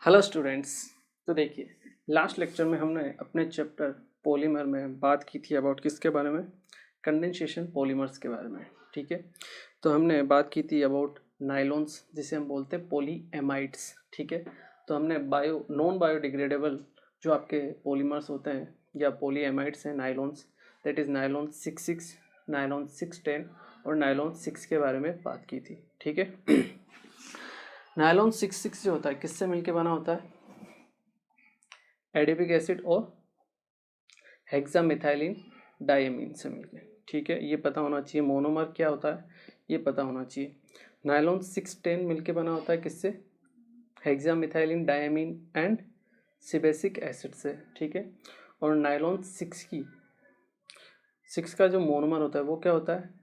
Hello students. तो देखिए, last lecture में हमने अपने चैप्टर पॉलीमर में बात की थी अबाउट किसके बारे में, कंडेंसेशन पॉलीमर्स के बारे में। ठीक है, तो हमने बात की थी अबाउट नाइलॉन्स, जिसे हम बोलते हैं पॉलीएमाइड्स। ठीक है, तो हमने नॉन बायोडिग्रेडेबल जो आपके पॉलीमर्स होते हैं या पॉलीएमाइड्स हैं nylons, that is nylon 66, nylon 610 और नाइलॉन 6 के बारे में बात की थी। ठीक है, नायलॉन 66 जो होता है किससे मिलके बना होता है? एडिपिक एसिड और हेक्सामिथाइलिन डायमीन से मिलके। ठीक है, ये पता होना चाहिए। मोनोमर क्या होता है ये पता होना चाहिए। नायलॉन 610 मिलके बना होता है किससे? हेक्सामिथाइलिन डायमीन एंड सिबेसिक एसिड से। ठीक है, और नायलॉन 6 का जो मोनोमर होता है वो क्या होता है?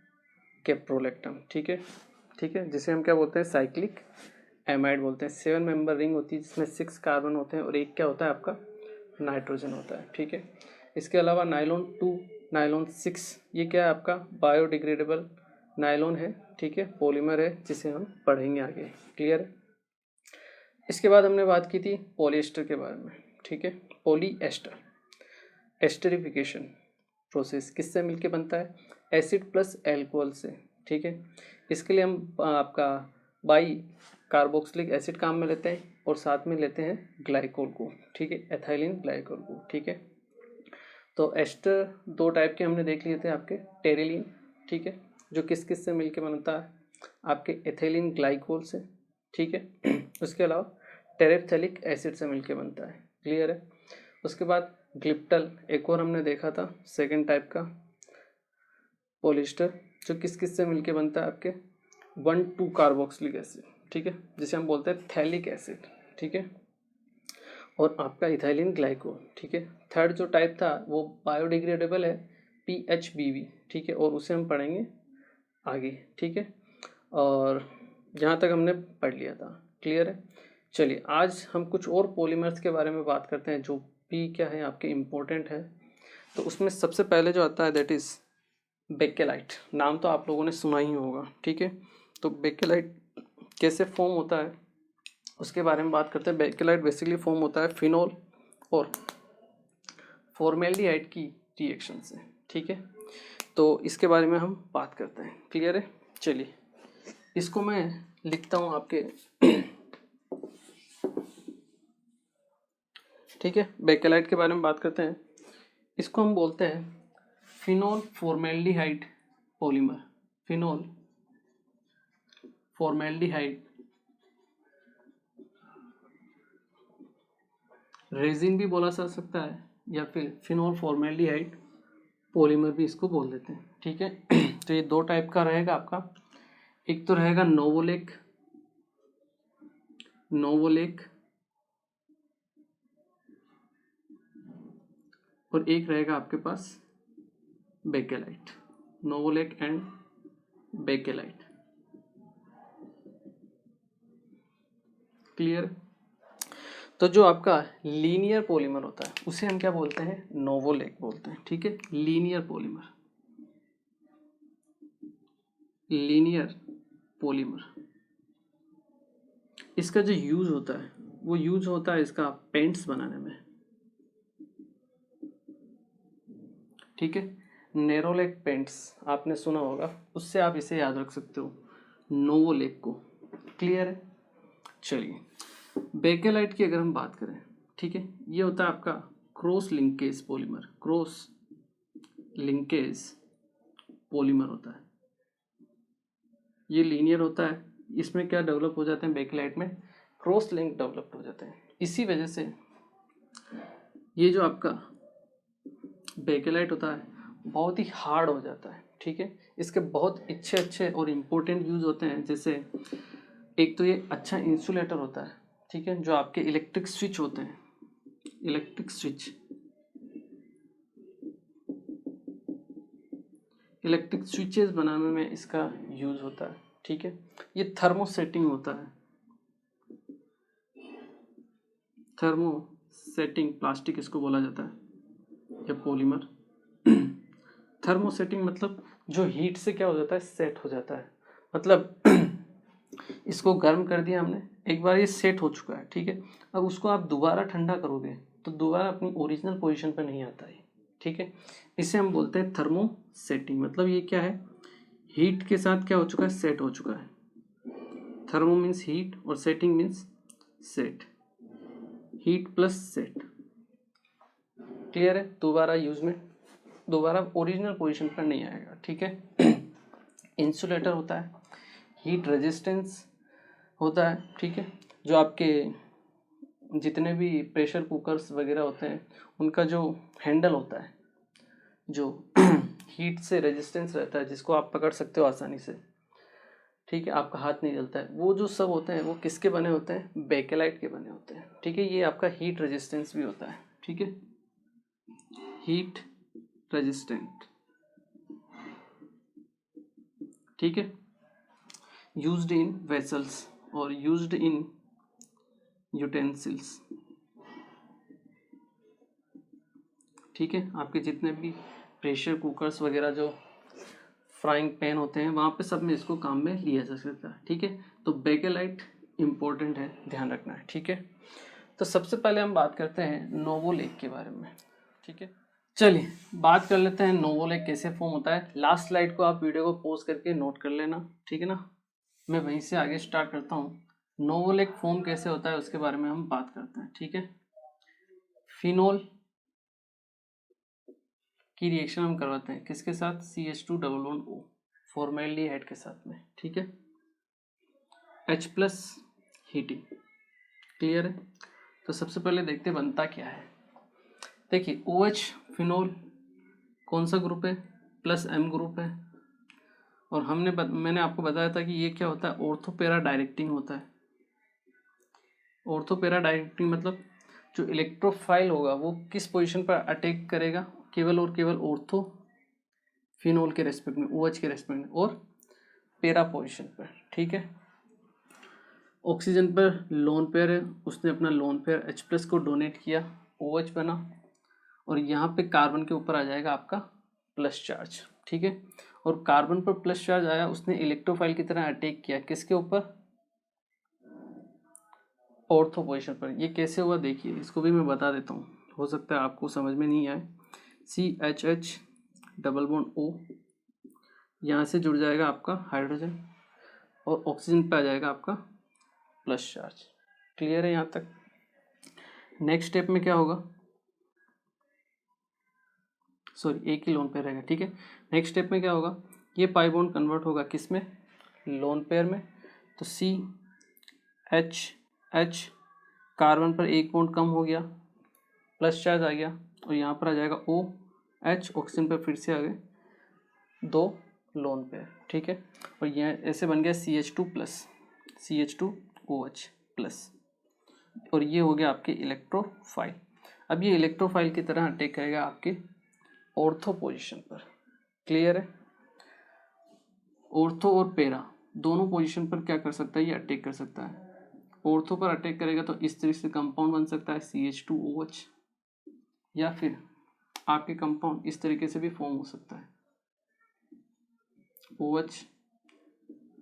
कैप्रोलेक्टम। ठीक है, जिसे हम क्या बोलते हैं? साइक्लिक एमाइड बोलते हैं। 7 मेंबर रिंग होती है जिसमें 6 कार्बन होते हैं और एक क्या होता है आपका? नाइट्रोजन होता है। ठीक है, इसके अलावा नायलॉन 2, नायलॉन 6 ये क्या है आपका? बायोडिग्रेडेबल नायलॉन है। ठीक है, पॉलीमर है जिसे हम पढ़ेंगे आगे। क्लियर है? इसके बाद हमने बात की थी पॉलिएस्टर के बारे में। ठीक है, पॉलीएस्टर एस्टरिफिकेशन प्रोसेस किससे मिलके बनता है? एसिड प्लस एल्कोहल से। ठीक है, इसके लिए हम आपका बाई कार्बोक्सिलिक एसिड काम में लेते हैं और साथ में लेते हैं ग्लाइकोल को। ठीक है, एथाइलिन ग्लाइकोल को। ठीक है, तो एस्टर दो टाइप के हमने देख लिए थे आपके। टेरिलीन, ठीक है, जो किस किस से मिलके बनता है? आपके एथिलीन ग्लाइकोल से। ठीक है, उसके अलावा टेरेप्थेलिक एसिड से मिलके बनता है। क्लियर है? उसके बाद ग्लिप्टल एक और हमने देखा था, सेकेंड टाइप का पॉलिएस्टर, जो किस किस से मिलके बनता है आपके? 1,2 कार्बोक्सिलिक एसिड। ठीक है, जिसे हम बोलते हैं थैलिक एसिड। ठीक है, और आपका इथाइलिन ग्लाइकोल। ठीक है, थर्ड जो टाइप था वो बायोडिग्रेडेबल है, PHBV। ठीक है, और उसे हम पढ़ेंगे आगे। ठीक है, और यहाँ तक हमने पढ़ लिया था। क्लियर है? चलिए, आज हम कुछ और पॉलीमर्स के बारे में बात करते हैं जो भी क्या है आपके इम्पोर्टेंट है। तो उसमें सबसे पहले जो आता है दैट इज़ बेकेलाइट। नाम तो आप लोगों ने सुना ही होगा। ठीक है, तो बेकेलाइट कैसे फॉर्म होता है उसके बारे में बात करते हैं। बेकेलाइट बेसिकली फॉर्म होता है फिनोल और फॉर्मेल्डिहाइड की रिएक्शन से। ठीक है, तो इसके बारे में हम बात करते हैं। क्लियर है? चलिए, इसको मैं लिखता हूँ आपके। ठीक है, बेकेलाइट के बारे में बात करते हैं। इसको हम बोलते हैं phenol formaldehyde polymer. Phenol formaldehyde resin भी बोला जा सकता है या फिर फिनोल फॉर्मेल्डिहाइड पॉलीमर भी इसको बोल देते हैं। ठीक है, तो ये दो टाइप का रहेगा आपका। एक तो रहेगा नोवोलेक और एक रहेगा आपके पास bakelite. Novolac and bakelite. Clear? तो जो आपका लीनियर पॉलीमर होता है उसे हम क्या बोलते हैं? नोवोलेक बोलते हैं। ठीक है, लीनियर पॉलीमर, लीनियर पॉलीमर। इसका जो यूज होता है वो यूज होता है इसका पेंट्स बनाने में। ठीक है, नेरोलेक पेंट्स आपने सुना होगा, उससे आप इसे याद रख सकते हो, नोवोलेक को। क्लियर है? चलिए, बेकेलाइट की अगर हम बात करें, ठीक है, ये होता है आपका cross linkage polymer. Cross linkage polymer होता है, ये लीनियर होता है। इसमें क्या डेवलप हो जाते हैं? बेकेलाइट में क्रॉस लिंक डेवलप हो जाते हैं। इसी वजह से ये जो आपका बेकेलाइट होता है बहुत ही हार्ड हो जाता है। ठीक है, इसके बहुत अच्छे और इम्पोर्टेंट यूज होते हैं। जैसे एक तो ये अच्छा इंसुलेटर होता है। ठीक है, जो आपके इलेक्ट्रिक स्विच होते हैं, इलेक्ट्रिक स्विचेस बनाने में इसका यूज होता है। ठीक है, ये थर्मोसेटिंग होता है। थर्मोसेटिंग प्लास्टिक इसको बोला जाता है, या पॉलीमर। थर्मोसेटिंग मतलब जो हीट से क्या हो जाता है? सेट हो जाता है। मतलब इसको गर्म कर दिया हमने, एक बार ये सेट हो चुका है, ठीक है। अब उसको आप दोबारा ठंडा करोगे तो दोबारा अपनी ओरिजिनल पोजीशन पर नहीं आता है, ठीक है। इसे हम बोलते हैं थर्मो सेटिंग। मतलब ये क्या है, हीट के साथ क्या हो चुका है, सेट हो चुका है। थर्मो मीन्स हीट और setting means set, heat plus set. Clear है। दोबारा यूज में, दोबारा ओरिजिनल पोजीशन पर नहीं आएगा, ठीक है। इंसुलेटर होता है, हीट रेजिस्टेंस होता है, ठीक है। जो आपके जितने भी प्रेशर कुकर्स वगैरह होते हैं उनका जो हैंडल होता है, जो हीट से रेजिस्टेंस रहता है, जिसको आप पकड़ सकते हो आसानी से, ठीक है, आपका हाथ नहीं जलता है, वो जो सब होते हैं वो किसके बने होते हैं, बेकेलाइट के बने होते हैं, ठीक है। ये आपका हीट रेजिस्टेंस भी होता है, ठीक है, हीट रेजिस्टेंट, ठीक है। यूज्ड इन वेसल्स और यूज्ड इन यूटेंसिल्स, ठीक है। आपके जितने भी प्रेशर कुकर्स वगैरह, जो फ्राइंग पैन होते हैं, वहाँ पे सब में इसको काम में लिया जा सकता है, ठीक है। तो बेकेलाइट इम्पोर्टेंट है, ध्यान रखना है, ठीक है। तो सबसे पहले हम बात करते हैं नोवोलेक के बारे में, ठीक है। चलिए बात कर लेते हैं नोवोलेक कैसे फॉर्म होता है। लास्ट स्लाइड को आप वीडियो को पॉज करके नोट कर लेना, ठीक है ना। मैं वहीं से आगे स्टार्ट करता हूँ। नोवोलेक फॉर्म कैसे होता है उसके बारे में हम बात करते हैं, ठीक है। फिनोल की रिएक्शन हम करवाते हैं किसके साथ, CH2 फॉर्मेल्डिहाइड के साथ में, ठीक है। H+ हीटिंग, क्लियर है। तो सबसे पहले देखते बनता क्या है। देखिए OH फिनोल कौन सा ग्रुप है, +M ग्रुप है। और मैंने आपको बताया था कि ये क्या होता है, ऑर्थो पैरा डायरेक्टिंग होता है। ऑर्थो पैरा डायरेक्टिंग मतलब जो इलेक्ट्रोफाइल होगा वो किस पोजीशन पर अटैक करेगा, केवल और केवल ऑर्थो फिनोल के रेस्पेक्ट में, OH के रेस्पेक्ट में, और पैरा पोजीशन पर, ठीक है। ऑक्सीजन पर लोन पेयर है, उसने अपना लोन पेयर H+ को डोनेट किया, OH बना, और यहाँ पे कार्बन के ऊपर आ जाएगा आपका प्लस चार्ज, ठीक है। और कार्बन पर प्लस चार्ज आया, उसने इलेक्ट्रोफाइल की तरह अटैक किया किसके ऊपर, ऑर्थो पोजीशन पर। ये कैसे हुआ देखिए, इसको भी मैं बता देता हूँ, हो सकता है आपको समझ में नहीं आए। CH डबल बॉन्ड O, यहाँ से जुड़ जाएगा आपका हाइड्रोजन, और ऑक्सीजन पे आ जाएगा आपका प्लस चार्ज। क्लियर है यहाँ तक। नेक्स्ट स्टेप में क्या होगा, सॉरी एक ही लोन पेयर रहेगा, ठीक है। नेक्स्ट स्टेप में क्या होगा, ये पाई बॉन्ड कन्वर्ट होगा किस में, लोन पेयर में। तो CH कार्बन पर एक बॉन्ड कम हो गया, प्लस चार्ज आ गया, और यहाँ पर आ जाएगा OH, ऑक्सीजन पर फिर से आ गए 2 लोन पेयर, ठीक है। और यह ऐसे बन गया CH2+, और ये हो गया आपके इलेक्ट्रोफाइल। अब ये इलेक्ट्रोफाइल की तरह अटैक करेगा आपके ऑर्थो पोजीशन पर, क्लियर है। ऑर्थो और पैरा दोनों पोजीशन पर क्या कर सकता है, ये अटैक कर सकता है। ऑर्थो पर अटैक करेगा तो इस तरह से कंपाउंड बन सकता है CH2OH, या फिर आपके कंपाउंड इस तरीके से भी फॉर्म हो सकता है, OH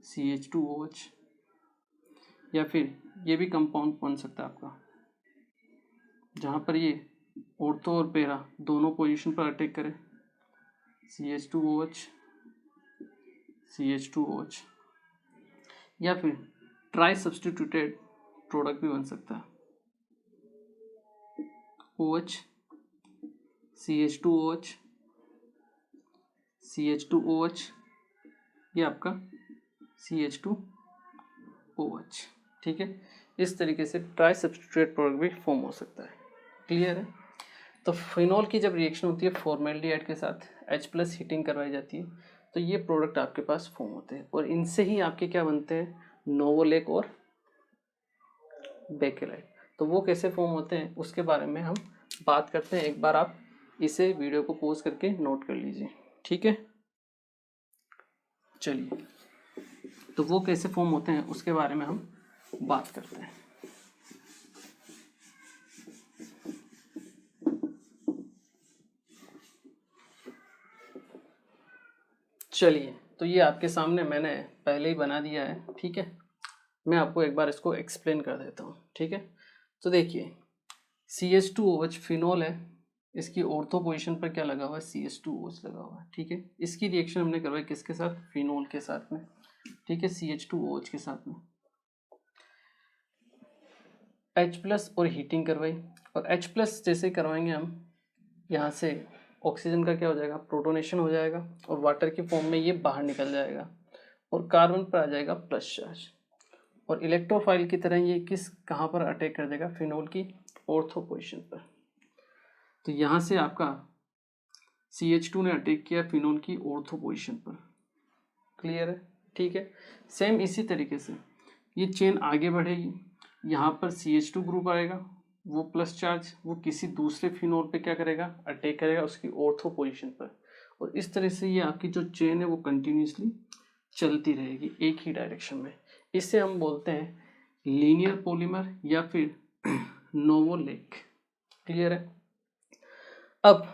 CH2OH, या फिर ये भी कंपाउंड बन सकता है आपका, जहाँ पर ये ऑर्थो और पैरा दोनों पोजीशन पर अटैक करे, CH2OH, या फिर ट्राई सब्सटीट्यूटेड प्रोडक्ट भी बन सकता है, OH CH2OH, ये आपका CH2OH, ठीक है। इस तरीके से ट्राई सब्सटीट्यूटेड प्रोडक्ट भी फॉर्म हो सकता है, क्लियर है। तो फिनोल की जब रिएक्शन होती है फॉर्मेल्डिहाइड के साथ, H+ हीटिंग करवाई जाती है, तो ये प्रोडक्ट आपके पास फॉर्म होते हैं, और इनसे ही आपके क्या बनते हैं, नोवोलेक और बेकेलाइट। तो वो कैसे फॉर्म होते हैं उसके बारे में हम बात करते हैं। एक बार आप इसे वीडियो को पॉज करके नोट कर लीजिए, ठीक है। चलिए, तो वो कैसे फॉर्म होते हैं उसके बारे में हम बात करते हैं। चलिए, तो ये आपके सामने मैंने पहले ही बना दिया है, ठीक है। मैं आपको एक बार इसको एक्सप्लेन कर देता हूँ, ठीक है। तो देखिए CH2OH फिनोल है, इसकी ऑर्थो पोजीशन पर क्या लगा हुआ है, CH2OH लगा हुआ है, ठीक है। इसकी रिएक्शन हमने करवाई किसके साथ, फिनोल के साथ में, ठीक है, CH2OH के साथ में H+ और हीटिंग करवाई। और H+ जैसे करवाएंगे हम, यहाँ से ऑक्सीजन का क्या हो जाएगा, प्रोटोनेशन हो जाएगा और वाटर की फॉर्म में ये बाहर निकल जाएगा और कार्बन पर आ जाएगा प्लस चार्ज। और इलेक्ट्रोफाइल की तरह ये कहाँ पर अटैक कर देगा, फिनोल की ऑर्थो पोजीशन पर। तो यहाँ से आपका CH2 ने अटैक किया फिनोल की ऑर्थो पोजीशन पर, क्लियर है, ठीक है। सेम इसी तरीके से ये चेन आगे बढ़ेगी, यहाँ पर CH2 ग्रुप आएगा, वो प्लस चार्ज वो किसी दूसरे फिनोल पे क्या करेगा, अटैक करेगा उसकी ऑर्थो पोजीशन पर। और इस तरह से ये आपकी जो चेन है वो कंटिन्यूसली चलती रहेगी एक ही डायरेक्शन में। इसे हम बोलते हैं लीनियर पॉलीमर या फिर नोवोलेक, क्लियर है। अब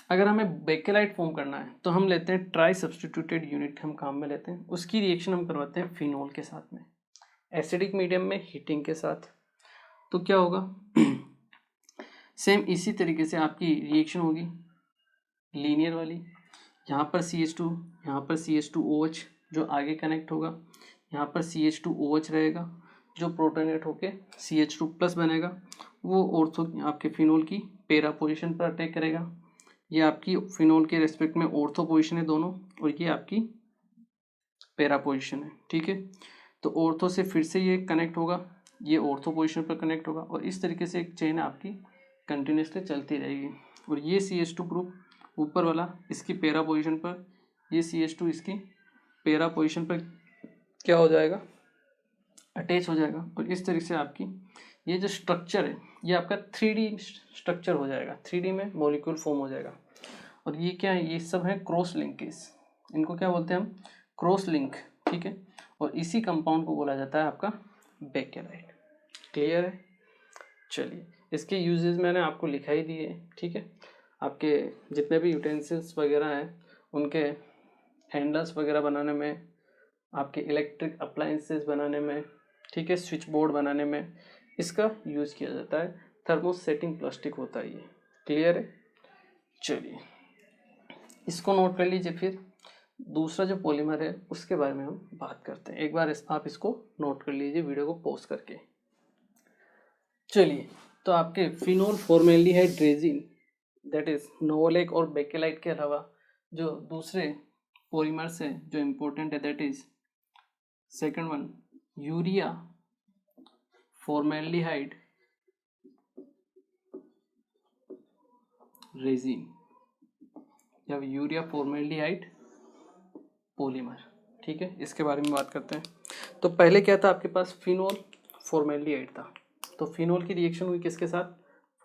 अगर हमें बेकेलाइट फॉर्म करना है तो हम लेते हैं ट्राई सब्सटीट्यूटेड यूनिट, हम काम में लेते हैं, उसकी रिएक्शन हम करवाते हैं फिनोल के साथ में, एसिडिक मीडियम में हीटिंग के साथ। तो क्या होगा सेम इसी तरीके से आपकी रिएक्शन होगी लीनियर वाली, यहाँ पर CH2, यहाँ पर CH2OH जो आगे कनेक्ट होगा, यहाँ पर CH2OH रहेगा जो प्रोटोनेट होके CH2+ बनेगा, वो ऑर्थो आपके फिनोल की पैरा पोजीशन पर अटैक करेगा। ये आपकी फिनोल के रेस्पेक्ट में ऑर्थो पोजीशन है दोनों, और ये आपकी पैरा पोजीशन है, ठीक है। तो ऑर्थो से फिर से ये कनेक्ट होगा, ये ऑर्थो पोजीशन पर कनेक्ट होगा, और इस तरीके से एक चेन आपकी कंटिन्यूसली चलती रहेगी। और ये CH2 ग्रुप ऊपर वाला इसकी पैरा पोजीशन पर, ये CH2 इसकी पैरा पोजीशन पर क्या हो जाएगा, अटैच हो जाएगा। और इस तरीके से आपकी ये जो स्ट्रक्चर है ये आपका 3D स्ट्रक्चर हो जाएगा, 3D में मॉलिक्यूल फॉर्म हो जाएगा। और ये क्या है, ये सब है क्रॉस लिंकेज, इनको क्या बोलते हैं हम, क्रॉस लिंक, ठीक है। और इसी कंपाउंड को बोला जाता है आपका बेकेलाइट, क्लियर है। चलिए इसके यूजेस मैंने आपको लिखा ही दिए, ठीक है। आपके जितने भी यूटेंसिल्स वगैरह हैं उनके हैंडल्स वगैरह बनाने में, आपके इलेक्ट्रिक अप्लायंसेस बनाने में, ठीक है, स्विच बोर्ड बनाने में इसका यूज़ किया जाता है। थर्मोसेटिंग प्लास्टिक होता है ये, क्लियर है। चलिए इसको नोट कर लीजिए, फिर दूसरा जो पॉलीमर है उसके बारे में हम बात करते हैं। एक बार आप इसको नोट कर लीजिए वीडियो को पॉज करके। चलिए तो आपके phenol formaldehyde resin that is novolac और बेकेलाइट के अलावा जो दूसरे पॉलीमर्स हैं जो इम्पोर्टेंट है that is second one urea formaldehyde resin या यूरिया फॉर्मेल्डिहाइड पॉलीमर, ठीक है। इसके बारे में बात करते हैं। तो पहले क्या था आपके पास, फिनोल फॉर्मेल्डिहाइड था, तो फिनोल की रिएक्शन हुई किसके साथ,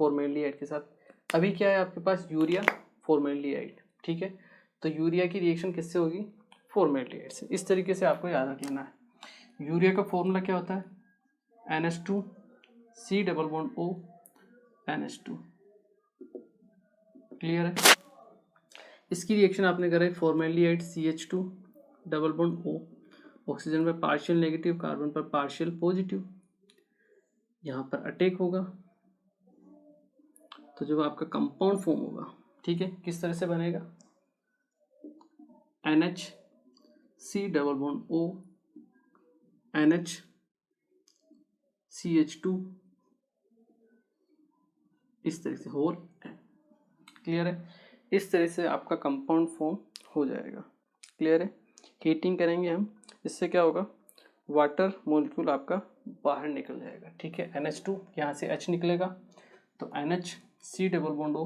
फॉर्मेल्डिहाइड के साथ। अभी क्या है आपके पास, यूरिया फॉर्मेल्डिहाइड, ठीक है। तो यूरिया की रिएक्शन किससे होगी, फॉर्मेल्डिहाइड से। इस तरीके से आपको याद रख लेना है। यूरिया का फॉर्मूला क्या होता है, NH2 C double bond O NH2, clear है। इसकी रिएक्शन आपने करा है formaldehyde CH2 double bond O, oxygen पर पार्शियल नेगेटिव, कार्बन पर पार्शियल पॉजिटिव, यहाँ पर अटैक होगा। तो जब आपका कंपाउंड फॉर्म होगा, ठीक है, किस तरह से बनेगा, NH C double bond O NH CH2, इस तरह से होल, क्लियर है। इस तरह से आपका कंपाउंड फॉर्म हो जाएगा, क्लियर है। हीटिंग करेंगे हम, इससे क्या होगा, वाटर मॉलिक्यूल आपका बाहर निकल जाएगा, ठीक है। NH2 यहाँ से H निकलेगा, तो NH C double bond O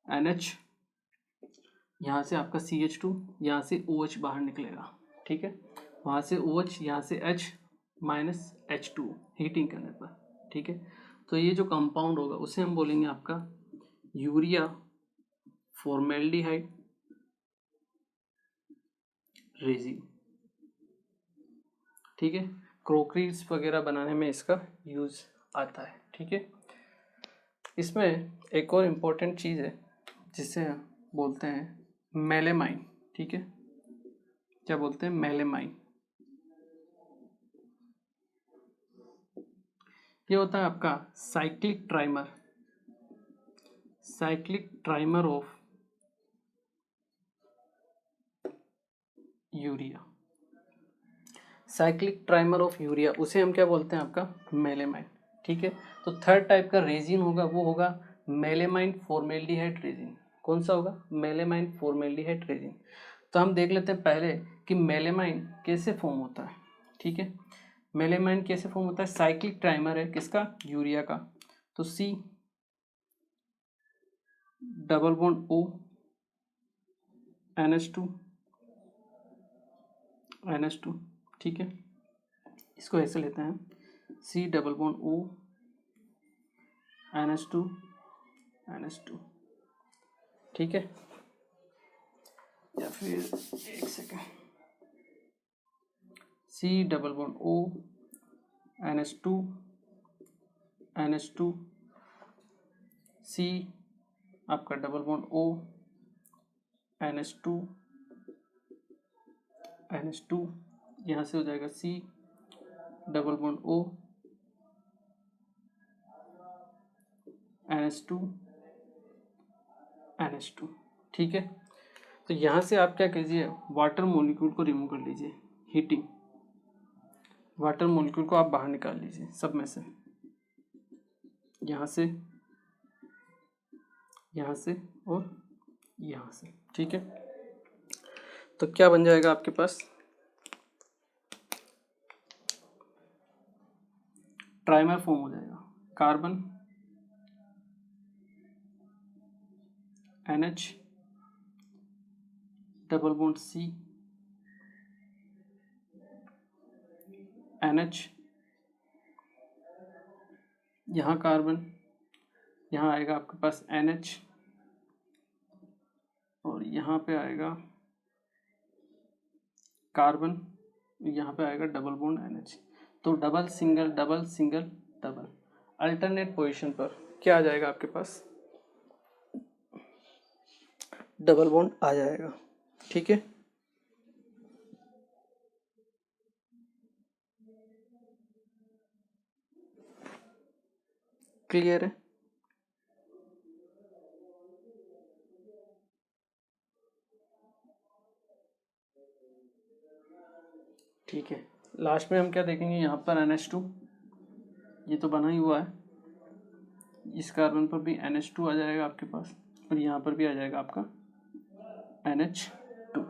NH, यहाँ से आपका CH2, यहाँ से OH बाहर निकलेगा, ठीक है। वहाँ से OH, यहाँ से H माइनस H2 हीटिंग करने पर, ठीक है। तो ये जो कंपाउंड होगा उसे हम बोलेंगे आपका यूरिया फॉर्मेल्डिहाइड रेजिन, ठीक है। क्रोकरीज वगैरह बनाने में इसका यूज आता है, ठीक है। इसमें एक और इम्पोर्टेंट चीज़ है जिसे बोलते हैं मेलेमाइन, ठीक है। क्या बोलते हैं, मेलेमाइन। ये होता है आपका cyclic trimer of urea. Cyclic trimer of urea, उसे हम क्या बोलते हैं? आपका मेलेमाइन। ठीक है, तो थर्ड टाइप का रेजिन होगा, वो होगा मेलेमाइन फॉर्मेल्डिहाइड रेजिन। कौन सा होगा? Melamine formaldehyde resin. तो हम देख लेते हैं पहले कि मेलेमाइन कैसे फॉर्म होता है। ठीक है, मेलेमाइन कैसे फॉर्म होता है? साइक्लिक ट्राइमर है किसका? यूरिया का। तो C double bond O NH2 ठीक है, इसको ऐसे लेते हैं C double bond O NH2 ठीक है, या फिर एक second, C double bond O NH2 C आपका डबल बॉन्ड O NH2 यहाँ से हो जाएगा C double bond O NH2 ठीक है। तो यहाँ से आप क्या कीजिए, वाटर मॉलिक्यूल को रिमूव कर लीजिए, हीटिंग वाटर मॉलिक्यूल को आप बाहर निकाल लीजिए सब में से, यहाँ से और यहाँ से। ठीक है, तो क्या बन जाएगा आपके पास? ट्राइमर फॉर्म हो जाएगा, carbon NH double bond C NH, यहाँ कार्बन, यहाँ आएगा आपके पास NH और यहाँ पे आएगा कार्बन, यहाँ पे आएगा डबल बॉन्ड NH। तो डबल सिंगल अल्टरनेट पोजीशन पर क्या आ जाएगा आपके पास? डबल बॉन्ड आ जाएगा। ठीक है, क्लियर है? ठीक है, लास्ट में हम क्या देखेंगे, यहाँ पर NH2 ये तो बना ही हुआ है, इस कार्बन पर भी NH2 आ जाएगा आपके पास और यहाँ पर भी आ जाएगा आपका NH2।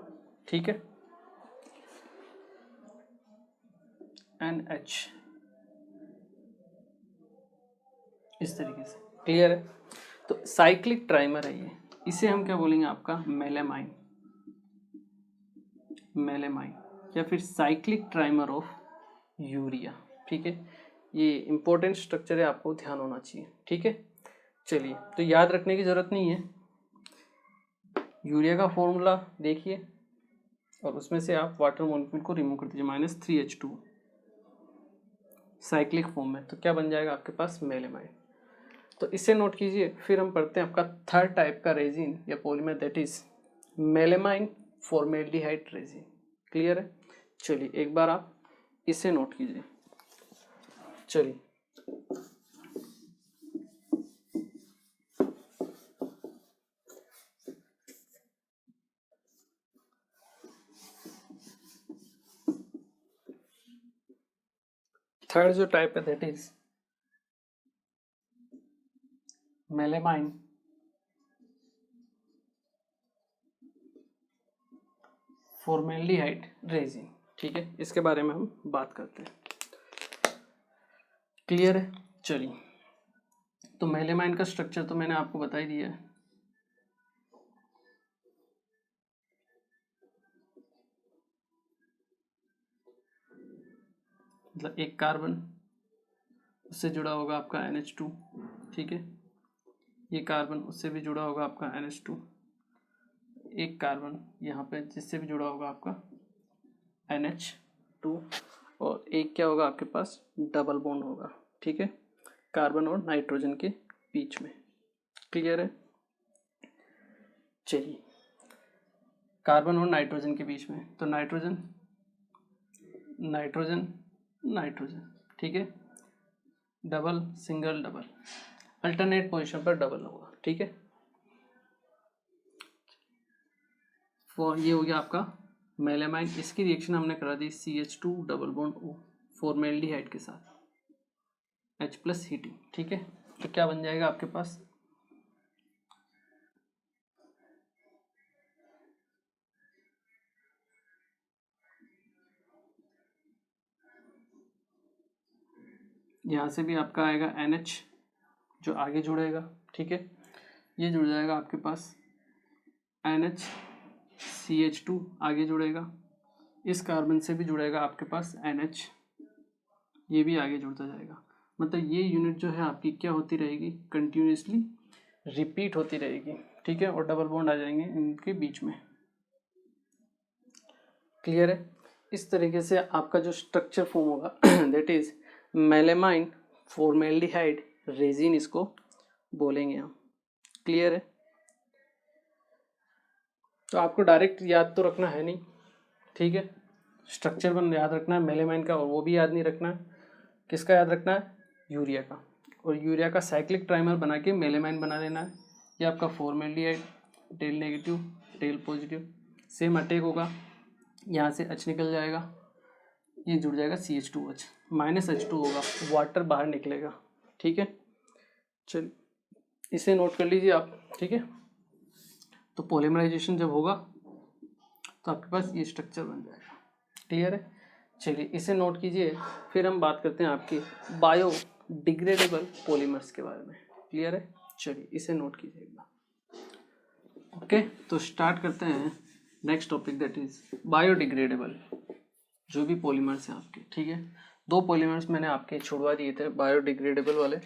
ठीक है, NH इस तरीके से, क्लियर है? तो साइक्लिक ट्राइमर है ये, इसे हम क्या बोलेंगे? आपका मेलेमाइन या फिर साइक्लिक ट्राइमर ऑफ यूरिया। ठीक है, ये इंपॉर्टेंट स्ट्रक्चर है, आपको ध्यान होना चाहिए। ठीक है, चलिए, तो याद रखने की जरूरत नहीं है, यूरिया का फॉर्मूला देखिए और उसमें से आप वाटर मॉलिक्यूल को रिमूव कर दीजिए, -3H2 साइक्लिक फॉर्म में, तो क्या बन जाएगा आपके पास? मेलेमाइन। तो इसे नोट कीजिए। फिर हम पढ़ते हैं आपका थर्ड टाइप का रेजिन या polymer, that is melamine formaldehyde resin. Clear है? चलिए एक बार आप इसे नोट कीजिए। चलिए, थर्ड जो टाइप है that is melamine formaldehyde resin. ठीक है, इसके बारे में हम बात करते हैं। क्लियर है? चलिए, तो मेलेमाइन का स्ट्रक्चर तो मैंने आपको बता ही दिया है। मतलब एक कार्बन, उससे जुड़ा होगा आपका NH2। ठीक है, ये कार्बन उससे भी जुड़ा होगा आपका NH2, एक कार्बन यहाँ पे जिससे भी जुड़ा होगा आपका NH2 और एक क्या होगा आपके पास? डबल बॉन्ड होगा। ठीक है, कार्बन और नाइट्रोजन के बीच में। क्लियर है? चलिए, कार्बन और नाइट्रोजन के बीच में, तो नाइट्रोजन। ठीक है, double single double, alternate position पर डबल होगा, ठीक है। ये हो गया आपका मेलामाइन। इसकी रिएक्शन हमने करा दी CH2 double bond O formaldehyde के साथ H प्लस हीटिंग, ठीक है। तो क्या बन जाएगा आपके पास, यहाँ से भी आपका आएगा NH जो आगे जुड़ेगा, ठीक है। ये जुड़ जाएगा आपके पास NH CH2 आगे जुड़ेगा, इस कार्बन से भी जुड़ेगा आपके पास NH, ये भी आगे जुड़ता जाएगा। मतलब ये यूनिट जो है आपकी क्या होती रहेगी, कंटिन्यूसली रिपीट होती रहेगी, ठीक है। और डबल बॉन्ड आ जाएंगे इनके बीच में, क्लियर है। इस तरीके से आपका जो स्ट्रक्चर फॉर्म होगा that is melamine formaldehyde resin, इसको बोलेंगे हम, क्लियर है। तो आपको डायरेक्ट याद तो रखना है नहीं, ठीक है। स्ट्रक्चर बन याद रखना है मेलामाइन का, और वो भी याद नहीं रखना है, किसका याद रखना है, यूरिया का। और यूरिया का साइक्लिक ट्राइमर बना के मेलामाइन बना लेना है। ये आपका formaldehyde, tail negative tail positive, same attack होगा, यहाँ से H निकल जाएगा, ये जुड़ जाएगा CH2H, माइनस H2 होगा, वाटर बाहर निकलेगा, ठीक है। चलिए इसे नोट कर लीजिए आप, ठीक है। तो पॉलीमराइजेशन जब होगा तो आपके पास ये स्ट्रक्चर बन जाएगा, क्लियर है। चलिए इसे नोट कीजिए, फिर हम बात करते हैं आपकी बायोडिग्रेडेबल पॉलीमर्स के बारे में, क्लियर है। चलिए इसे नोट कीजिएगा, ओके। तो स्टार्ट करते हैं next topic that is biodegradable जो भी पॉलीमर्स हैं आपके, ठीक है। दो पॉलीमर्स मैंने आपके छुड़वा दिए थे बायोडिग्रेडेबल वाले,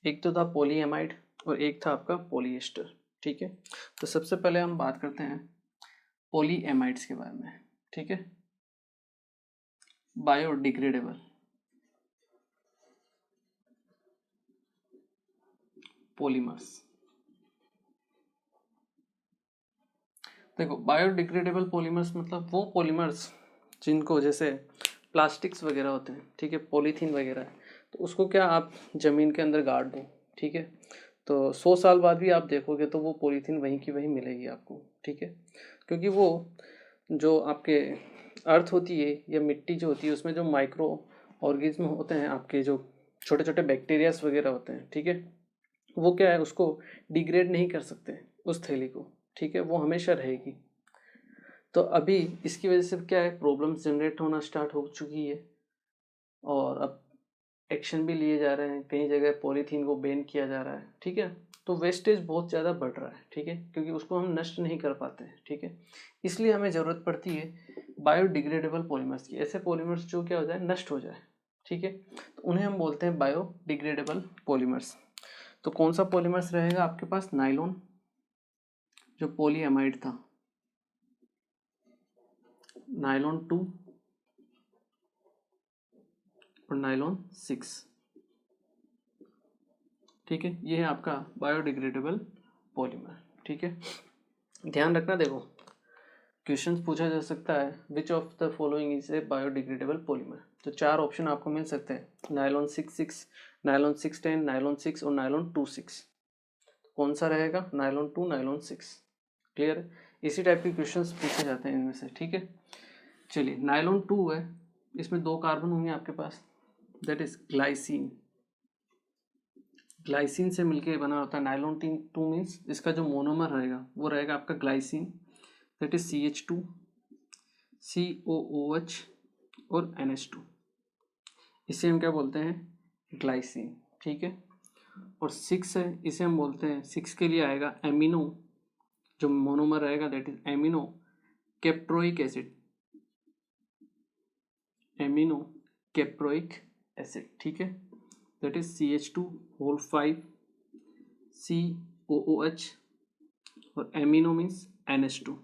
एक तो था पॉलीएमाइड और एक था आपका पॉलीएस्टर, ठीक है। तो सबसे पहले हम बात करते हैं पॉलीएमाइड्स के बारे में, ठीक है। बायोडिग्रेडेबल पॉलीमर्स, देखो बायोडिग्रेडेबल पॉलीमर्स मतलब वो पॉलीमर्स जिनको जैसे प्लास्टिक्स वगैरह होते हैं, ठीक है, पॉलीथीन वगैरह है, तो उसको क्या आप ज़मीन के अंदर गाड़ दो, ठीक है। तो 100 साल बाद भी आप देखोगे तो वो पॉलीथीन वहीं की वहीं मिलेगी आपको, ठीक है। क्योंकि वो जो आपके अर्थ होती है या मिट्टी जो होती है उसमें जो माइक्रो ऑर्गेनिज्म होते हैं आपके, जो छोटे छोटे बैक्टीरियाज वगैरह होते हैं, ठीक है, वो क्या है उसको डिग्रेड नहीं कर सकते उस थैली को, ठीक है, वो हमेशा रहेगी। तो अभी इसकी वजह से क्या है, प्रॉब्लम्स जनरेट होना स्टार्ट हो चुकी है, और अब एक्शन भी लिए जा रहे हैं, कई जगह पॉलीथीन को बैन किया जा रहा है, ठीक है। तो वेस्टेज बहुत ज़्यादा बढ़ रहा है, ठीक है, क्योंकि उसको हम नष्ट नहीं कर पाते हैं, ठीक है। इसलिए हमें ज़रूरत पड़ती है बायोडिग्रेडेबल पॉलीमर्स की, ऐसे पॉलीमर्स जो क्या हो जाए, नष्ट हो जाए, ठीक है। तो उन्हें हम बोलते हैं बायोडिग्रेडेबल पॉलीमर्स। तो कौन सा पॉलीमर्स रहेगा आपके पास, नाइलॉन जो पॉलीएमाइड था, नाइलॉन 2 और नाइलॉन 6, ठीक है। ये है आपका बायोडिग्रेडेबल पॉलीमर, ठीक है। ध्यान रखना, देखो क्वेश्चंस पूछा जा सकता है which of the following is a biodegradable polymer. तो 4 ऑप्शन आपको मिल सकते हैं, नाइलॉन 6, नाइलॉन 610, नाइलॉन 6 और नाइलॉन 26। कौन सा रहेगा, नाइलॉन 2, नाइलॉन 6, क्लियर है। इसी टाइप के क्वेश्चंस पूछे जाते हैं इनमें से, ठीक है। चलिए नाइलॉन 2 है, इसमें 2 कार्बन होंगे आपके पास, दैट इज ग्लाइसिन, ग्लाइसिन से मिलके बना होता है नाइलॉन 2 मीन्स इसका जो मोनोमर रहेगा वो रहेगा आपका glycine, that is CH2 COOH और NH2, इसे हम क्या बोलते हैं, ग्लाइसिन, ठीक है। और 6 है, इसे हम बोलते हैं, 6 के लिए आएगा एमिनो, जो मोनोमर रहेगा that is amino caproic acid, amino caproic acid, ठीक है, दैट इज CH2 COOH और एमिनो मीन्स NH2।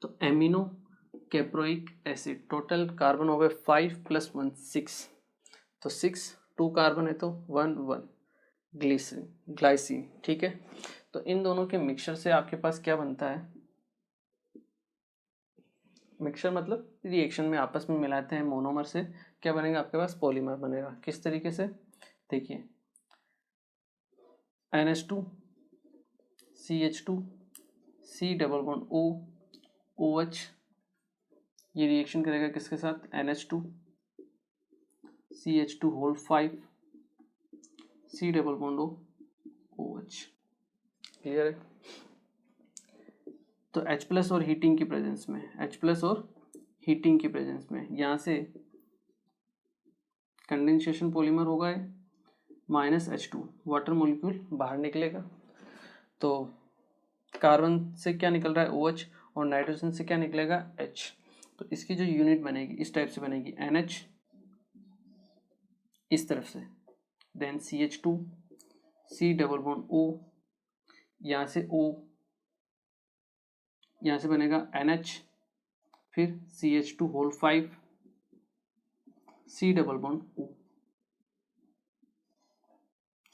तो amino caproic acid, total carbon हो गए 5 + 1 6, तो 6 2 कार्बन है तो 1 1 ग्लाइसिन, ठीक है। तो इन दोनों के मिक्सचर से आपके पास क्या बनता है, मिक्सचर मतलब रिएक्शन में आपस में मिलाते हैं मोनोमर से, क्या बनेगा आपके पास, पॉलीमर बनेगा। किस तरीके से, देखिए NH2 CH2 C double bond O OH, ये रिएक्शन करेगा किसके साथ, NH2 CH2 whole 5 C double bond O OH। Clear है। तो H प्लस और हीटिंग की प्रेजेंस में, H प्लस और हीटिंग की प्रेजेंस में यहाँ से कंडेंसेशन पॉलीमर होगा माइनस H2, वाटर मॉलिक्यूल बाहर निकलेगा। तो कार्बन से क्या निकल रहा है OH और नाइट्रोजन से क्या निकलेगा H। तो इसकी जो यूनिट बनेगी इस टाइप से बनेगी NH इस तरफ से, then CH2 C double bond O, यहाँ से O, यहाँ से बनेगा NH, फिर CH2 whole 5 C double bond O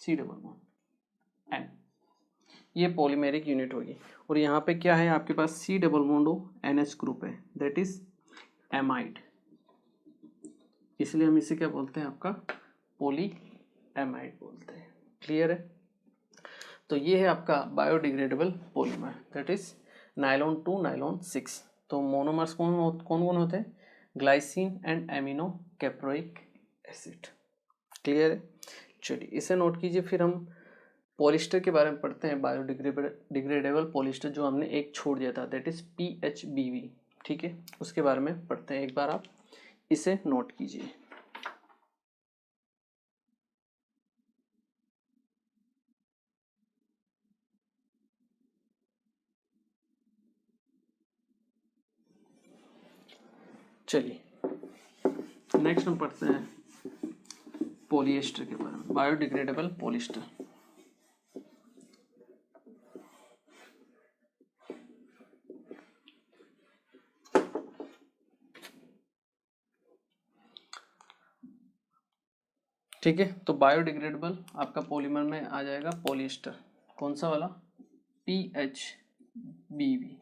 C double bond N, ये पॉलीमेरिक यूनिट होगी। और यहाँ पे क्या है आपके पास C double bond O NH group है, दैट इज एमाइड, इसलिए हम इसे क्या बोलते हैं आपका पोली एमाइड बोलते हैं। क्लियर है। तो ये है आपका biodegradable polymer, that is nylon 2 nylon 6। तो मोनोमर्स कौन कौन होते हैं, glycine and amino caproic acid. Clear है। चलिए इसे नोट कीजिए। फिर हम पॉलिस्टर के बारे में पढ़ते हैं, बायोडिग्रेडेबल पॉलिस्टर जो हमने एक छोड़ दिया था, दैट इज PHBV। ठीक है, उसके बारे में पढ़ते हैं, एक बार आप इसे नोट कीजिए। चलिए नेक्स्ट हम पढ़ते हैं पॉलिएस्टर के बारे में, बायोडिग्रेडेबल पॉलिस्टर। ठीक है, तो बायोडिग्रेडेबल आपका पॉलीमर में आ जाएगा पॉलिएस्टर, कौन सा वाला, PHBV।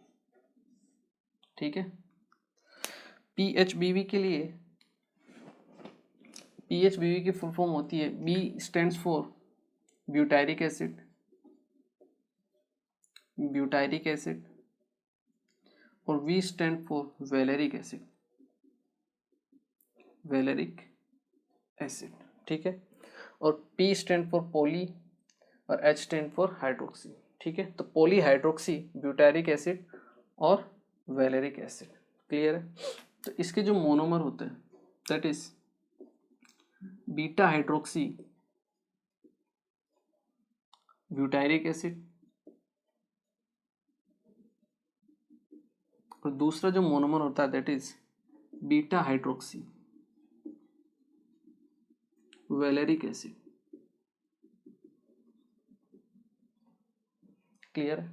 ठीक है, PHBV के लिए, PHBV की फुल फॉर्म होती है, B stands for butyric acid, butyric acid, और V stand for valeric acid, valeric acid. ठीक है, और P स्टैंड फॉर पॉली और H स्टैंड फॉर हाइड्रोक्सी। ठीक है, तो पॉली हाइड्रोक्सी, ब्यूटायरिक एसिड और वैलेरिक एसिड। क्लियर है। तो इसके जो मोनोमर होते हैं that is beta hydroxy butyric acid, और दूसरा जो मोनोमर होता है that is beta hydroxy valeric acid. Clear है।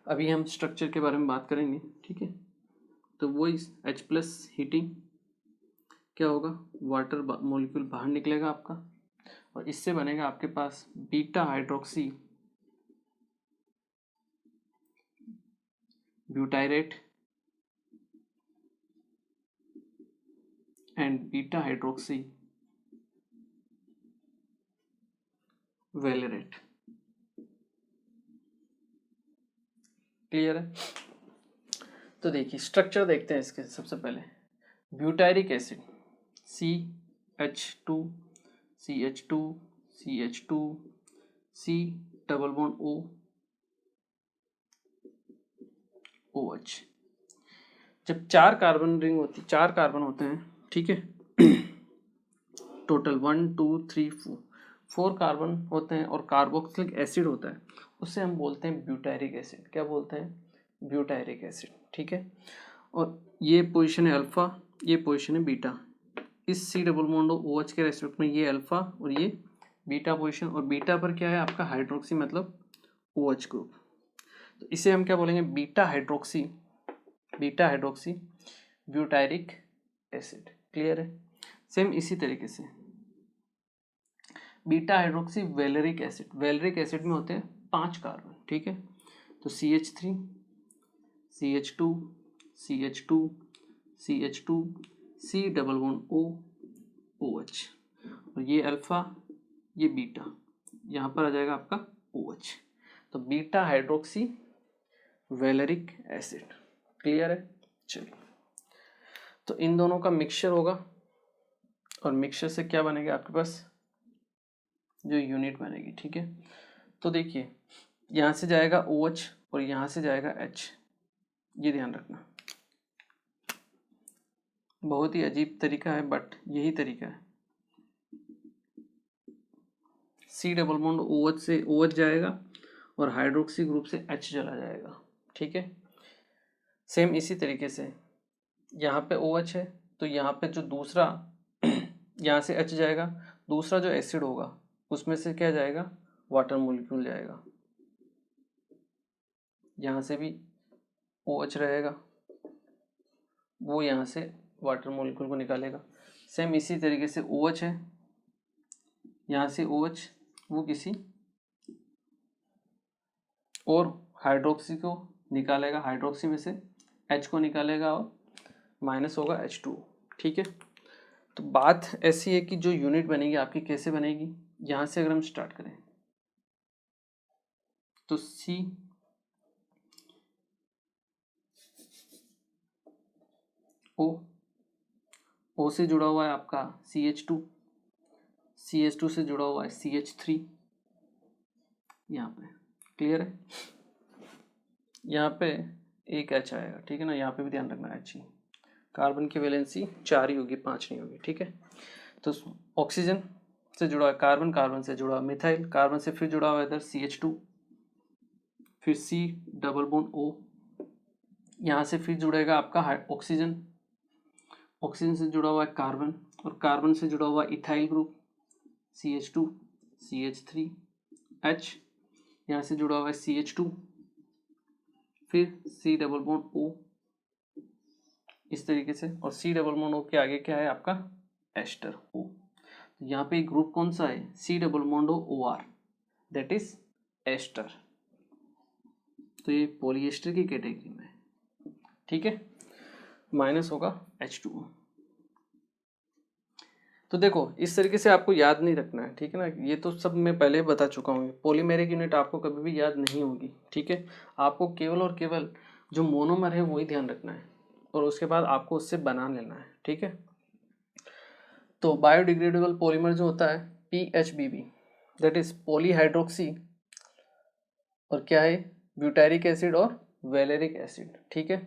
अभी हम स्ट्रक्चर के बारे में बात करेंगे। ठीक है, तो वो इस H प्लस हीटिंग क्या होगा, वाटर मॉलिक्यूल बाहर निकलेगा आपका, और इससे बनेगा आपके पास beta hydroxy butyrate and beta hydroxy valerate. Clear है। तो देखिए स्ट्रक्चर देखते हैं इसके। सबसे पहले butyric acid CH2 CH2 CH2 C double bond O OH। जब 4 कार्बन रिंग होती, 4 कार्बन होते हैं, ठीक है, टोटल 1 2 3 4 कार्बन होते हैं और कार्बोक्सिलिक एसिड होता है, उससे हम बोलते हैं ब्यूटायरिक एसिड। क्या बोलते हैं, ब्यूटायरिक एसिड। ठीक है, और ये पोजीशन है अल्फा, ये पोजीशन है बीटा। इस C डबल बॉन्ड OH के रेस्पेक्ट में ये अल्फा और ये बीटा पोजीशन, और बीटा पर क्या है आपका हाइड्रोक्सी, मतलब OH ग्रुप। तो इसे हम क्या बोलेंगे, beta hydroxy butyric acid. Clear है। सेम इसी तरीके से beta hydroxy valeric acid, valeric acid में होते हैं 5 कार्बन। ठीक है, तो CH3 CH2 CH2 CH2 C double bond O OH, और ये अल्फा ये बीटा, यहाँ पर आ जाएगा आपका OH, तो beta hydroxy valeric acid. Clear है? चलिए, तो इन दोनों का मिक्सचर होगा और मिक्सचर से क्या बनेगा आपके पास, जो यूनिट बनेगी। ठीक है, तो देखिए यहाँ से जाएगा OH और यहाँ से जाएगा H, ये ध्यान रखना। बहुत ही अजीब तरीका है बट यही तरीका है। C डबल बॉन्ड OH से OH जाएगा और हाइड्रोक्सी ग्रुप से H चला जाएगा। ठीक है, सेम इसी तरीके से यहाँ पे OH है तो यहाँ पे जो दूसरा यहाँ से H जाएगा, दूसरा जो एसिड होगा उसमें से क्या जाएगा, वाटर मॉलिक्यूल जाएगा। यहाँ से भी OH रहेगा, वो यहाँ से वाटर मॉलिक्यूल को निकालेगा। सेम इसी तरीके से OH है, यहाँ से OH वो किसी और हाइड्रोक्सी को निकालेगा, हाइड्रोक्सी में से H को निकालेगा और माइनस होगा H2। ठीक है, तो बात ऐसी है कि जो यूनिट बनेगी आपकी कैसे बनेगी, यहाँ से अगर हम स्टार्ट करें तो C O से जुड़ा हुआ है आपका CH2, CH2 से जुड़ा हुआ है CH3 यहाँ पे। क्लियर है? यहाँ पे एक H आएगा। ठीक है ना, यहाँ पे भी ध्यान रखना H ही, कार्बन की वैलेंसी 4 ही होगी, 5 नहीं होगी। ठीक है, तो ऑक्सीजन से जुड़ा है कार्बन, कार्बन से जुड़ा मिथाइल, कार्बन से फिर जुड़ा हुआ है इधर CH2, फिर C डबल बॉन्ड O, यहाँ से फिर जुड़ेगा आपका ऑक्सीजन, ऑक्सीजन से जुड़ा हुआ है कार्बन और कार्बन से जुड़ा हुआ ethyl group CH2 CH3 H, यहाँ से जुड़ा हुआ है CH2, फिर C डबल बॉन्ड O इस तरीके से, और C डबल बॉन्ड O के आगे क्या है आपका एस्टर O। यहाँ पे ग्रुप कौन सा है, C double bond OR, that is ester, तो ये पॉलीएस्टर की कैटेगरी में। ठीक है, माइनस होगा H2O। तो देखो इस तरीके से आपको याद नहीं रखना है। ठीक है ना, ये तो सब मैं पहले बता चुका हूँ। पॉलीमेरिक यूनिट आपको कभी भी याद नहीं होगी। ठीक है, आपको केवल और केवल जो मोनोमर है वही ध्यान रखना है और उसके बाद आपको उससे बना लेना है। ठीक है, तो बायोडिग्रेडेबल पॉलीमर जो होता है PHBB, दैट इज पॉलीहाइड्रोक्सी और क्या है ब्यूटारिक एसिड और वैलेरिक एसिड। ठीक है,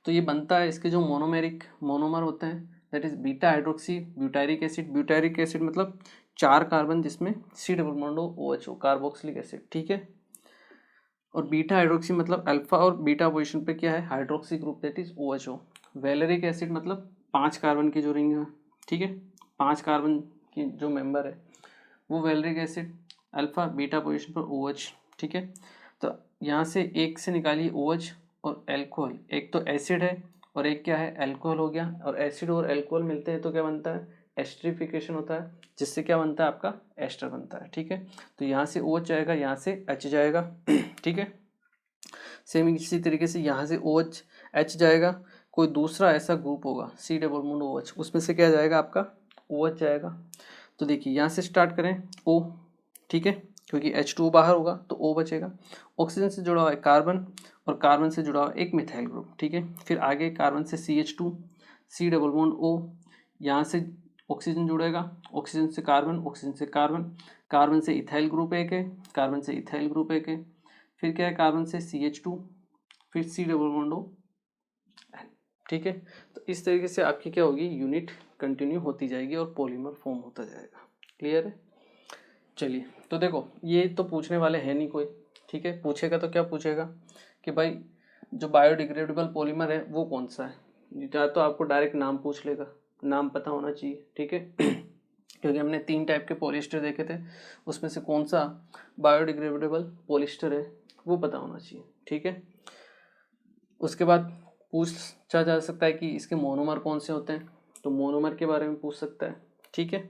तो ये बनता है, इसके जो मोनोमर होते हैं that is beta hydroxy butyric acid. Butyric acid मतलब 4 कार्बन जिसमें C double bond OH carboxylic acid. ठीक है, और बीटा हाइड्रोक्सी मतलब अल्फा और बीटा पोजीशन पे क्या है hydroxy group that is OHO। Valeric acid मतलब 5 कार्बन की जो रिंग है। ठीक है, 5 कार्बन की जो मेंबर है वो वैलेरिक एसिड, अल्फा बीटा पोजीशन पर OH। ठीक है, तो यहाँ से एक से निकालिए OH और एल्कोहल, एक तो एसिड है और एक क्या है एल्कोहल हो गया, और एसिड और एल्कोहल मिलते हैं तो क्या बनता है एस्टरिफिकेशन होता है, जिससे क्या बनता है आपका एस्टर बनता है। ठीक है, तो यहाँ से OH जाएगा, यहाँ से H जाएगा। ठीक है, सेम इसी तरीके से यहाँ से OH H जाएगा, कोई दूसरा ऐसा ग्रुप होगा C डबल बॉन्ड OH, उसमें से क्या जाएगा आपका OH जाएगा। तो देखिए यहाँ से स्टार्ट करें O। ठीक है, क्योंकि H2O बाहर होगा तो O बचेगा। ऑक्सीजन से जुड़ा हुआ है कार्बन और कार्बन से जुड़ा हुआ एक मिथाइल ग्रुप। ठीक है, फिर आगे कार्बन से CH2 C double bond O, यहाँ से ऑक्सीजन जुड़ेगा, ऑक्सीजन से कार्बन, ऑक्सीजन से कार्बन, कार्बन से इथाइल ग्रुप एक है, कार्बन से इथाइल ग्रुप एक है, फिर क्या है कार्बन से CH2, फिर C डबल बॉन्ड O। ठीक है, तो इस तरीके से आपकी क्या होगी यूनिट कंटिन्यू होती जाएगी और पॉलीमर फॉर्म होता जाएगा। क्लियर है? चलिए, तो देखो ये तो पूछने वाले हैं नहीं कोई। ठीक है, पूछेगा तो क्या पूछेगा कि भाई जो बायोडिग्रेडेबल पॉलीमर है वो कौन सा है, या तो आपको डायरेक्ट नाम पूछ लेगा, नाम पता होना चाहिए। ठीक है, क्योंकि हमने 3 टाइप के पॉलिस्टर देखे थे, उसमें से कौन सा बायोडिग्रेडेबल पॉलिस्टर है वो पता होना चाहिए। ठीक है, उसके बाद पूछा जा सकता है कि इसके मोनोमर कौन से होते हैं, तो मोनोमर के बारे में पूछ सकता है। ठीक है,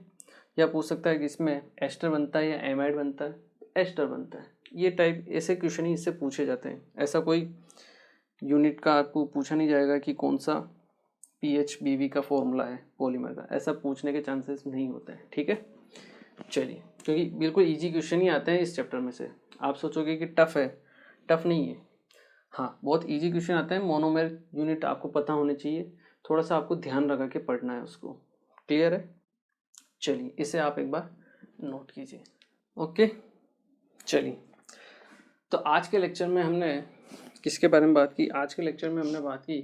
या पूछ सकता है कि इसमें एस्टर बनता है या एमाइड बनता है, एस्टर बनता है। ये टाइप ऐसे क्वेश्चन ही इससे पूछे जाते हैं। ऐसा कोई यूनिट का आपको पूछा नहीं जाएगा कि कौन सा PHBB का फॉर्मूला है पॉलीमर का, ऐसा पूछने के चांसेस नहीं होते हैं। ठीक है, चलिए क्योंकि बिल्कुल इजी क्वेश्चन ही आते हैं इस चैप्टर में से। आप सोचोगे कि टफ है, टफ नहीं है, हाँ बहुत इजी क्वेश्चन आते हैं। मोनोमेर यूनिट आपको पता होने चाहिए, थोड़ा सा आपको ध्यान रखा के पढ़ना है उसको। क्लियर है? चलिए इसे आप एक बार नोट कीजिए। ओके चलिए, तो आज के लेक्चर में हमने किसके बारे में बात की? आज के लेक्चर में हमने बात की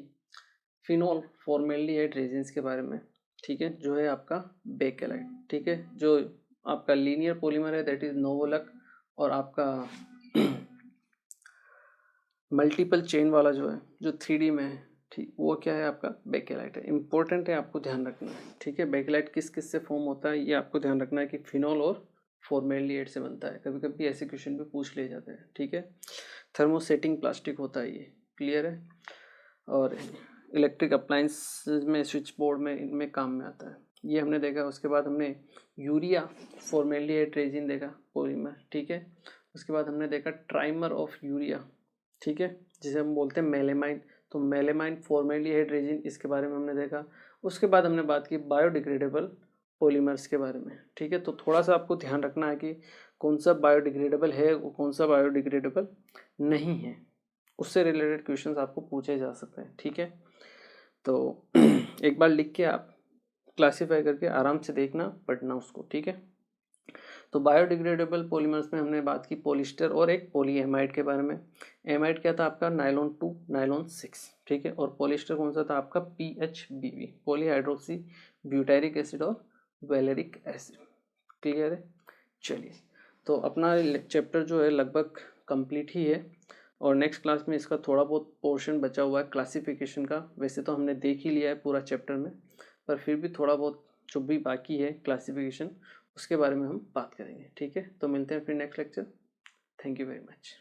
फिनोल फॉर्मेल्डिहाइड रेजिन्स के बारे में, ठीक है, जो है आपका बेकेलाइट, ठीक है, जो आपका लीनियर पॉलीमर है दैट इज नोवोलक, और आपका मल्टीपल चेन वाला जो है जो 3D में है, ठीक, वो क्या है आपका बेकेलाइट है। इंपॉर्टेंट है, आपको ध्यान रखना है, ठीक है। बेकेलाइट किस किस से फॉर्म होता है ये आपको ध्यान रखना है कि फिनोल और फॉर्मेल्डिहाइड से बनता है। कभी कभी ऐसे क्वेश्चन भी पूछ ले जाते हैं, ठीक है। थर्मोसेटिंग प्लास्टिक होता है ये, क्लियर है। और इलेक्ट्रिक अप्लायंस में, स्विच बोर्ड में, इनमें काम में आता है, ये हमने देखा। उसके बाद हमने यूरिया फॉर्मेल्डिहाइड रेजिन देखा, पॉलीमर, ठीक है। उसके बाद हमने देखा ट्राइमर ऑफ यूरिया, ठीक है, जिसे हम बोलते हैं मेलेमाइन। तो मेलेमाइन फॉर्मेल्डिहाइड रेजिन, इसके बारे में हमने देखा। उसके बाद हमने बात की बायोडिग्रेडेबल पॉलीमर्स के बारे में, ठीक है। तो थोड़ा सा आपको ध्यान रखना है कि कौन सा बायोडिग्रेडेबल है, कौन सा बायोडिग्रेडेबल नहीं है, उससे रिलेटेड क्वेश्चंस आपको पूछे जा सकते हैं, ठीक है। तो एक बार लिख के आप क्लासीफाई करके आराम से देखना, पढ़ना उसको, ठीक है। तो बायोडिग्रेडेबल पॉलीमर्स में हमने बात की पॉलिस्टर और एक पॉलीएमाइड के बारे में। एमाइड क्या था आपका? नायलॉन 2, नायलॉन 6, ठीक है। और पॉलिस्टर कौन सा था आपका? PHBV, पॉलीहाइड्रोक्सी ब्यूटारिक एसिड और वैलेरिक एसिड, क्लियर है। चलिए, तो अपना चैप्टर जो है लगभग कंप्लीट ही है, और नेक्स्ट क्लास में इसका थोड़ा बहुत पोर्शन बचा हुआ है क्लासिफिकेशन का। वैसे तो हमने देख ही लिया है पूरा चैप्टर में, पर फिर भी थोड़ा बहुत जो भी बाकी है क्लासिफिकेशन, उसके बारे में हम बात करेंगे, ठीक है। तो मिलते हैं फिर next lecture. Thank you very much.